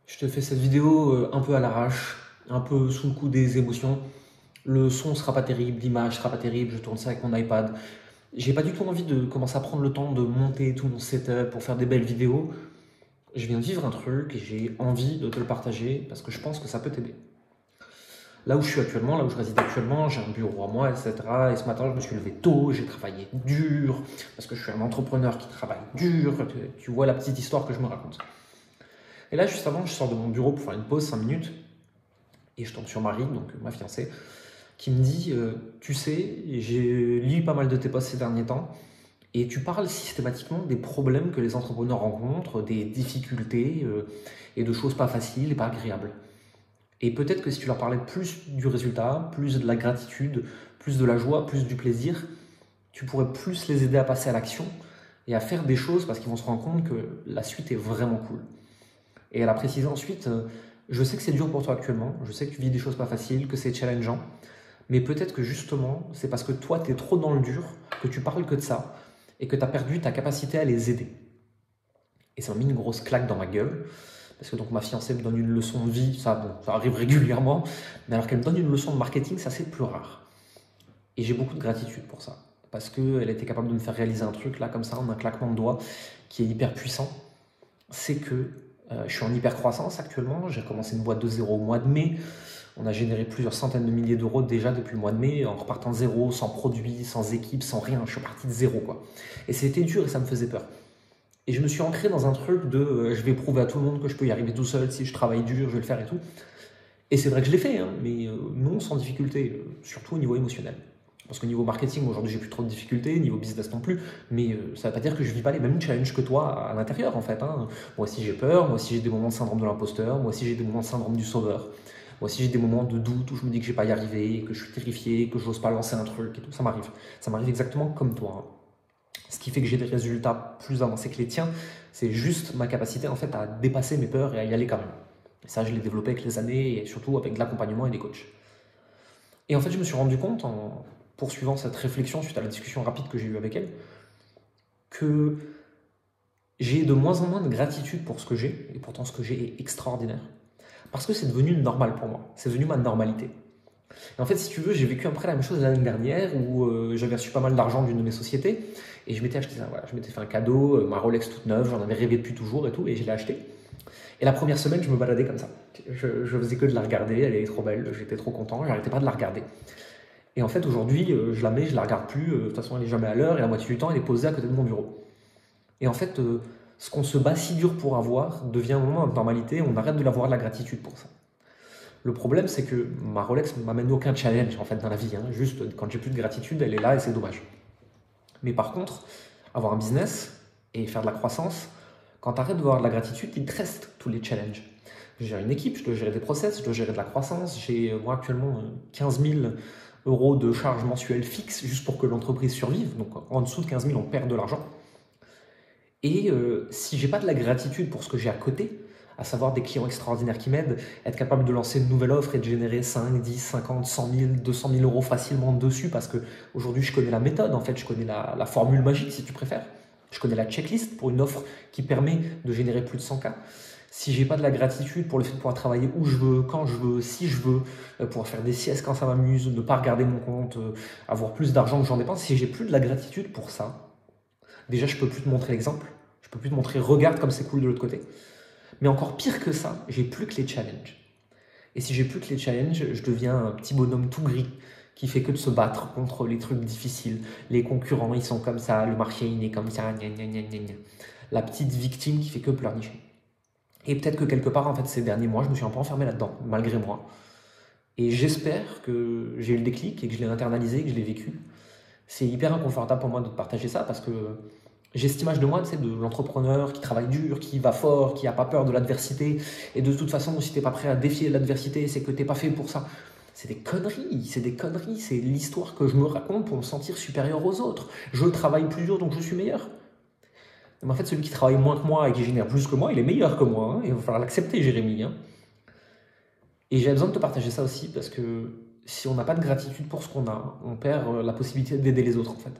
Je te fais cette vidéo un peu à l'arrache, un peu sous le coup des émotions. Le son sera pas terrible, l'image sera pas terrible, je tourne ça avec mon iPad. J'ai pas du tout envie de commencer à prendre le temps de monter tout mon setup pour faire des belles vidéos. Je viens de vivre un truc et j'ai envie de te le partager parce que je pense que ça peut t'aider. Là où je suis actuellement, là où je réside actuellement, j'ai un bureau à moi, etc. Et ce matin, je me suis levé tôt, j'ai travaillé dur, parce que je suis un entrepreneur qui travaille dur. Tu vois la petite histoire que je me raconte. Et là, juste avant, je sors de mon bureau pour faire une pause 5 minutes. Et je tombe sur Marie, donc ma fiancée, qui me dit Tu sais, j'ai lu pas mal de tes posts ces derniers temps, et tu parles systématiquement des problèmes que les entrepreneurs rencontrent, des difficultés et de choses pas faciles et pas agréables. Et peut-être que si tu leur parlais plus du résultat, plus de la gratitude, plus de la joie, plus du plaisir, tu pourrais plus les aider à passer à l'action et à faire des choses parce qu'ils vont se rendre compte que la suite est vraiment cool. Et elle a précisé ensuite Je sais que c'est dur pour toi actuellement, je sais que tu vis des choses pas faciles, que c'est challengeant, mais peut-être que justement, c'est parce que toi, tu es trop dans le dur, que tu parles que de ça, et que tu as perdu ta capacité à les aider. Et ça m'a mis une grosse claque dans ma gueule, parce que donc ma fiancée me donne une leçon de vie, ça, bon, ça arrive régulièrement, mais alors qu'elle me donne une leçon de marketing, ça c'est plus rare. Et j'ai beaucoup de gratitude pour ça, parce qu'elle était capable de me faire réaliser un truc là, comme ça, en un claquement de doigts, qui est hyper puissant. C'est que je suis en hyper croissance actuellement, j'ai commencé une boîte de zéro au mois de mai, on a généré plusieurs centaines de milliers d'euros déjà depuis le mois de mai, en repartant de zéro, sans produit, sans équipe, sans rien. Je suis parti de zéro, quoi. Et c'était dur et ça me faisait peur. Et je me suis ancré dans un truc de je vais prouver à tout le monde que je peux y arriver tout seul, si je travaille dur, je vais le faire et tout. Et c'est vrai que je l'ai fait, hein, mais non sans difficulté, surtout au niveau émotionnel. Parce que niveau marketing, aujourd'hui, j'ai plus trop de difficultés, niveau business non plus, mais ça ne veut pas dire que je vis pas les mêmes challenges que toi à l'intérieur, en fait. Hein. Moi aussi, j'ai peur, moi aussi, j'ai des moments de syndrome de l'imposteur, moi aussi, j'ai des moments de syndrome du sauveur. Moi aussi, j'ai des moments de doute où je me dis que je vais pas y arriver, que je suis terrifié, que je n'ose pas lancer un truc et tout. Ça m'arrive. Ça m'arrive exactement comme toi. Hein. Ce qui fait que j'ai des résultats plus avancés que les tiens, c'est juste ma capacité en fait à dépasser mes peurs et à y aller quand même. Et ça, je l'ai développé avec les années et surtout avec de l'accompagnement et des coachs. Et en fait, je me suis rendu compte en poursuivant cette réflexion suite à la discussion rapide que j'ai eue avec elle, que j'ai de moins en moins de gratitude pour ce que j'ai, et pourtant ce que j'ai est extraordinaire. Parce que c'est devenu normal pour moi, c'est devenu ma normalité. Et en fait, si tu veux, j'ai vécu après la même chose l'année dernière où j'avais reçu pas mal d'argent d'une de mes sociétés et je m'étais acheté ça. Voilà, je m'étais fait un cadeau, ma Rolex toute neuve, j'en avais rêvé depuis toujours et tout, et je l'ai acheté. Et la première semaine, je me baladais comme ça. Je faisais que de la regarder, elle est trop belle, j'étais trop content, j'arrêtais pas de la regarder. Et en fait, aujourd'hui, je la mets, je la regarde plus, de toute façon, elle est jamais à l'heure et la moitié du temps, elle est posée à côté de mon bureau. Et en fait, ce qu'on se bat si dur pour avoir devient un moment de normalité, on arrête de l'avoir de la gratitude pour ça. Le problème, c'est que ma Rolex ne m'amène aucun challenge en fait dans la vie. Hein. Juste, quand j'ai plus de gratitude, elle est là et c'est dommage. Mais par contre, avoir un business et faire de la croissance, quand tu arrêtes de voir de la gratitude, il te reste tous les challenges. Je gère une équipe, je dois gérer des process, je dois gérer de la croissance. J'ai moi actuellement 15 000 euros de charges mensuelles fixes juste pour que l'entreprise survive. Donc en dessous de 15 000, on perd de l'argent. Et si j'ai pas de la gratitude pour ce que j'ai à côté, à savoir des clients extraordinaires qui m'aident, être capable de lancer une nouvelle offre et de générer 5, 10, 50, 100 000, 200 000 euros facilement dessus parce que aujourd'hui je connais la méthode, en fait, je connais la formule magique si tu préfères. Je connais la checklist pour une offre qui permet de générer plus de 100K. Si j'ai pas de la gratitude pour le fait de pouvoir travailler où je veux, quand je veux, si je veux, pouvoir faire des siestes quand ça m'amuse, ne pas regarder mon compte, avoir plus d'argent que j'en dépense, si j'ai plus de la gratitude pour ça, déjà je peux plus te montrer l'exemple, je peux plus te montrer regarde comme c'est cool de l'autre côté. Mais encore pire que ça, j'ai plus que les challenges. Et si j'ai plus que les challenges, je deviens un petit bonhomme tout gris qui fait que de se battre contre les trucs difficiles. Les concurrents, ils sont comme ça, le marché, il est comme ça, gna gna gna gna gna. La petite victime qui fait que pleurnicher. Et peut-être que quelque part, en fait, ces derniers mois, je me suis un peu enfermé là-dedans, malgré moi. Et j'espère que j'ai eu le déclic et que je l'ai internalisé, que je l'ai vécu. C'est hyper inconfortable pour moi de te partager ça parce que j'ai cette image de moi, tu sais, de l'entrepreneur qui travaille dur, qui va fort, qui n'a pas peur de l'adversité. Et de toute façon, si tu n'es pas prêt à défier l'adversité, c'est que tu n'es pas fait pour ça. C'est des conneries, c'est des conneries. C'est l'histoire que je me raconte pour me sentir supérieur aux autres. Je travaille plus dur, donc je suis meilleur. Mais en fait, celui qui travaille moins que moi et qui génère plus que moi, il est meilleur que moi. Hein, et il va falloir l'accepter, Jérémy. Hein. Et j'ai besoin de te partager ça aussi parce que si on n'a pas de gratitude pour ce qu'on a, on perd la possibilité d'aider les autres en fait.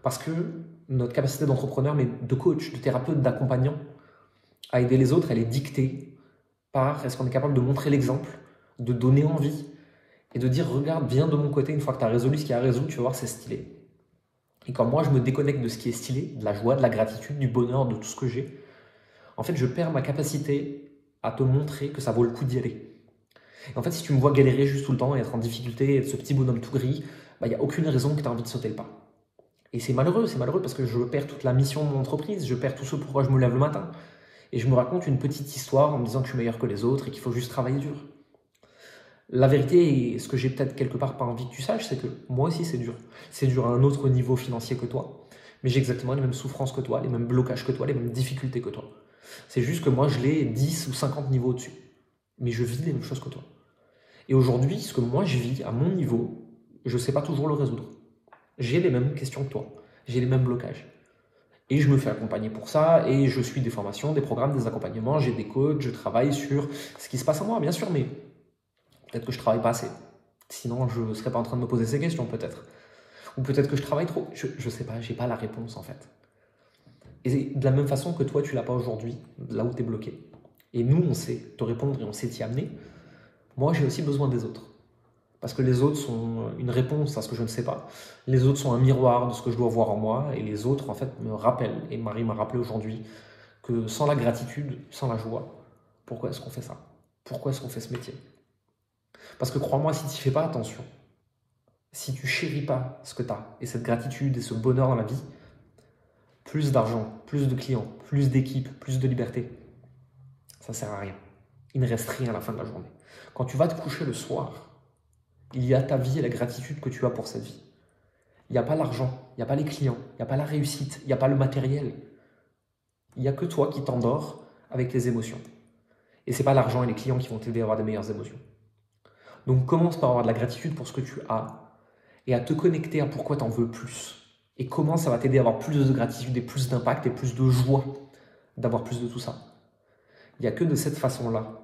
Parce que notre capacité d'entrepreneur, mais de coach, de thérapeute, d'accompagnant, à aider les autres, elle est dictée par est-ce qu'on est capable de montrer l'exemple, de donner envie et de dire regarde, viens de mon côté, une fois que tu as résolu ce qu'il y a à résoudre, tu vas voir, c'est stylé. Et quand moi je me déconnecte de ce qui est stylé, de la joie, de la gratitude, du bonheur, de tout ce que j'ai, en fait je perds ma capacité à te montrer que ça vaut le coup d'y aller. Et en fait, si tu me vois galérer juste tout le temps et être en difficulté, être ce petit bonhomme tout gris, il n'y a aucune raison que tu aies envie de sauter le pas. Et c'est malheureux parce que je perds toute la mission de mon entreprise, je perds tout ce pourquoi je me lève le matin. Et je me raconte une petite histoire en me disant que je suis meilleur que les autres et qu'il faut juste travailler dur. La vérité, et ce que j'ai peut-être quelque part pas envie que tu saches, c'est que moi aussi c'est dur. C'est dur à un autre niveau financier que toi, mais j'ai exactement les mêmes souffrances que toi, les mêmes blocages que toi, les mêmes difficultés que toi. C'est juste que moi je l'ai 10 ou 50 niveaux au-dessus. Mais je vis les mêmes choses que toi. Et aujourd'hui, ce que moi je vis à mon niveau, je ne sais pas toujours le résoudre. J'ai les mêmes questions que toi, j'ai les mêmes blocages. Et je me fais accompagner pour ça, et je suis des formations, des programmes, des accompagnements, j'ai des coachs, je travaille sur ce qui se passe en moi, bien sûr, mais peut-être que je travaille pas assez. Sinon, je ne serais pas en train de me poser ces questions, peut-être. Ou peut-être que je travaille trop. Je ne sais pas, j'ai pas la réponse en fait. Et de la même façon que toi, tu l'as pas aujourd'hui, là où tu es bloqué. Et nous, on sait te répondre et on sait t'y amener. Moi, j'ai aussi besoin des autres. Parce que les autres sont une réponse à ce que je ne sais pas. Les autres sont un miroir de ce que je dois voir en moi. Et les autres, en fait, me rappellent. Et Marie m'a rappelé aujourd'hui que sans la gratitude, sans la joie, pourquoi est-ce qu'on fait ça? Pourquoi est-ce qu'on fait ce métier? Parce que crois-moi, si tu ne fais pas attention, si tu chéris pas ce que tu as, et cette gratitude et ce bonheur dans la vie, plus d'argent, plus de clients, plus d'équipes, plus de liberté, ça ne sert à rien. Il ne reste rien à la fin de la journée. Quand tu vas te coucher le soir, il y a ta vie et la gratitude que tu as pour cette vie. Il n'y a pas l'argent, il n'y a pas les clients, il n'y a pas la réussite, il n'y a pas le matériel. Il n'y a que toi qui t'endors avec les émotions. Et ce n'est pas l'argent et les clients qui vont t'aider à avoir des meilleures émotions. Donc commence par avoir de la gratitude pour ce que tu as et à te connecter à pourquoi tu en veux plus. Et comment ça va t'aider à avoir plus de gratitude et plus d'impact et plus de joie d'avoir plus de tout ça. Il n'y a que de cette façon-là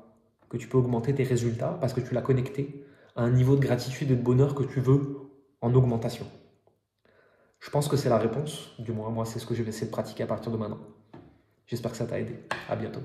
que tu peux augmenter tes résultats parce que tu l'as connecté à un niveau de gratitude et de bonheur que tu veux en augmentation. Je pense que c'est la réponse, du moins moi c'est ce que je vais essayer de pratiquer à partir de maintenant. J'espère que ça t'a aidé. À bientôt.